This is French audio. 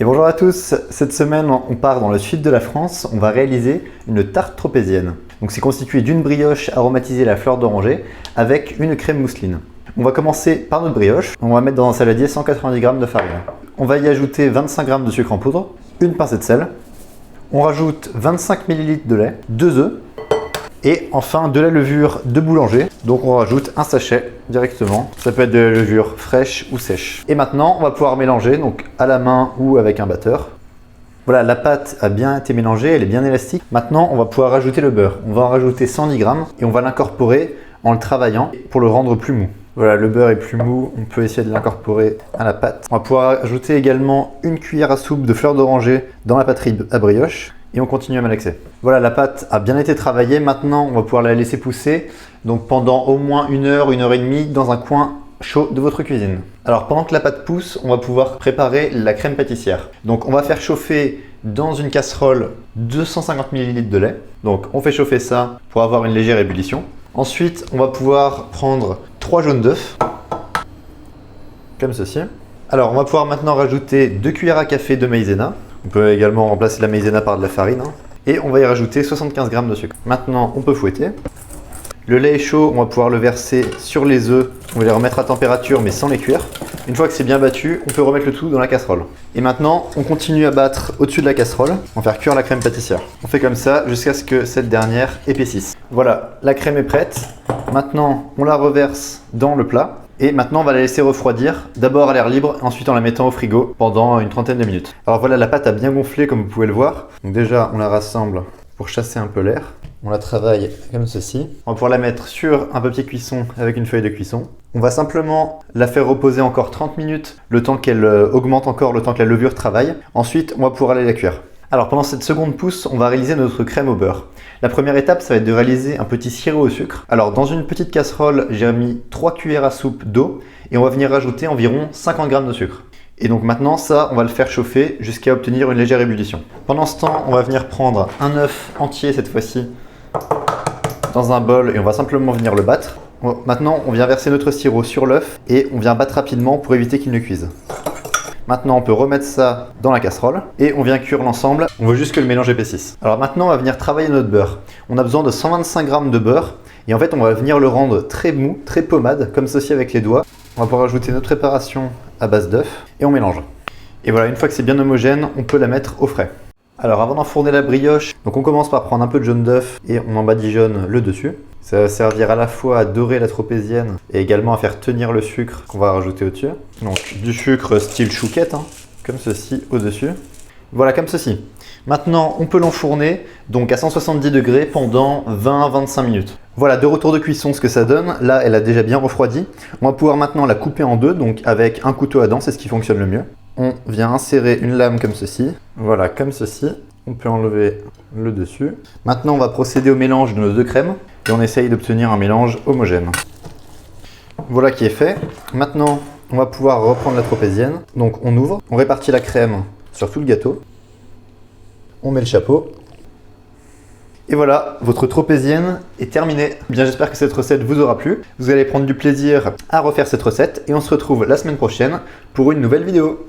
Et bonjour à tous, cette semaine on part dans le sud de la France, on va réaliser une tarte tropézienne. Donc c'est constitué d'une brioche aromatisée à la fleur d'oranger avec une crème mousseline. On va commencer par notre brioche, on va mettre dans un saladier 190 g de farine. On va y ajouter 25 g de sucre en poudre, une pincée de sel, on rajoute 25 ml de lait, 2 œufs et enfin de la levure de boulanger. Donc on rajoute un sachet directement, ça peut être de la levure fraîche ou sèche. Et maintenant on va pouvoir mélanger donc à la main ou avec un batteur. Voilà, la pâte a bien été mélangée, elle est bien élastique. Maintenant on va pouvoir rajouter le beurre. On va en rajouter 110 g et on va l'incorporer en le travaillant pour le rendre plus mou. Voilà, le beurre est plus mou, on peut essayer de l'incorporer à la pâte. On va pouvoir ajouter également une cuillère à soupe de fleur d'oranger dans la pâterie à brioche et on continue à malaxer. Voilà, la pâte a bien été travaillée, maintenant on va pouvoir la laisser pousser donc pendant au moins 1 heure, 1 heure et demie dans un coin chaud de votre cuisine. Alors pendant que la pâte pousse, on va pouvoir préparer la crème pâtissière. Donc on va faire chauffer dans une casserole 250 ml de lait. Donc on fait chauffer ça pour avoir une légère ébullition. Ensuite, on va pouvoir prendre 3 jaunes d'œufs, comme ceci. Alors, on va pouvoir maintenant rajouter 2 cuillères à café de maïzena. On peut également remplacer la maïzena par de la farine. Et on va y rajouter 75 g de sucre. Maintenant, on peut fouetter. Le lait est chaud, on va pouvoir le verser sur les œufs. On va les remettre à température, mais sans les cuire. Une fois que c'est bien battu, on peut remettre le tout dans la casserole. Et maintenant, on continue à battre au-dessus de la casserole. On va faire cuire la crème pâtissière. On fait comme ça jusqu'à ce que cette dernière épaississe. Voilà, la crème est prête. Maintenant, on la reverse dans le plat. Et maintenant, on va la laisser refroidir, d'abord à l'air libre, ensuite en la mettant au frigo pendant une trentaine de minutes. Alors voilà, la pâte a bien gonflé comme vous pouvez le voir. Donc déjà, on la rassemble pour chasser un peu l'air. On la travaille comme ceci. On va pouvoir la mettre sur un papier cuisson avec une feuille de cuisson. On va simplement la faire reposer encore 30 minutes, le temps qu'elle augmente encore, le temps que la levure travaille. Ensuite, on va pouvoir aller la cuire. Alors pendant cette seconde pousse, on va réaliser notre crème au beurre. La première étape, ça va être de réaliser un petit sirop au sucre. Alors dans une petite casserole, j'ai mis 3 cuillères à soupe d'eau et on va venir rajouter environ 50 g de sucre. Et donc maintenant, ça, on va le faire chauffer jusqu'à obtenir une légère ébullition. Pendant ce temps, on va venir prendre un œuf entier cette fois-ci dans un bol et on va simplement venir le battre. Maintenant, on vient verser notre sirop sur l'œuf et on vient battre rapidement pour éviter qu'il ne cuise. Maintenant, on peut remettre ça dans la casserole et on vient cuire l'ensemble. On veut juste que le mélange épaississe. Alors maintenant, on va venir travailler notre beurre. On a besoin de 125 g de beurre et en fait, on va venir le rendre très mou, très pommade, comme ceci avec les doigts. On va pouvoir ajouter notre préparation à base d'œuf et on mélange. Et voilà, une fois que c'est bien homogène, on peut la mettre au frais. Alors avant d'enfourner la brioche, donc on commence par prendre un peu de jaune d'œuf et on en badigeonne le dessus. Ça va servir à la fois à dorer la tropézienne et également à faire tenir le sucre qu'on va rajouter au-dessus. Donc du sucre style chouquette, comme ceci au-dessus. Voilà, comme ceci. Maintenant, on peut l'enfourner donc à 170 degrés pendant 20 à 25 minutes. Voilà, de retour de cuisson, ce que ça donne. Là, elle a déjà bien refroidi. On va pouvoir maintenant la couper en deux, donc avec un couteau à dents, c'est ce qui fonctionne le mieux. On vient insérer une lame comme ceci. Voilà, comme ceci. On peut enlever le dessus. Maintenant, on va procéder au mélange de nos deux crèmes et on essaye d'obtenir un mélange homogène. Voilà qui est fait. Maintenant, on va pouvoir reprendre la tropézienne. Donc, on ouvre, on répartit la crème sur tout le gâteau. On met le chapeau. Et voilà, votre tropézienne est terminée. Bien, j'espère que cette recette vous aura plu. Vous allez prendre du plaisir à refaire cette recette et on se retrouve la semaine prochaine pour une nouvelle vidéo.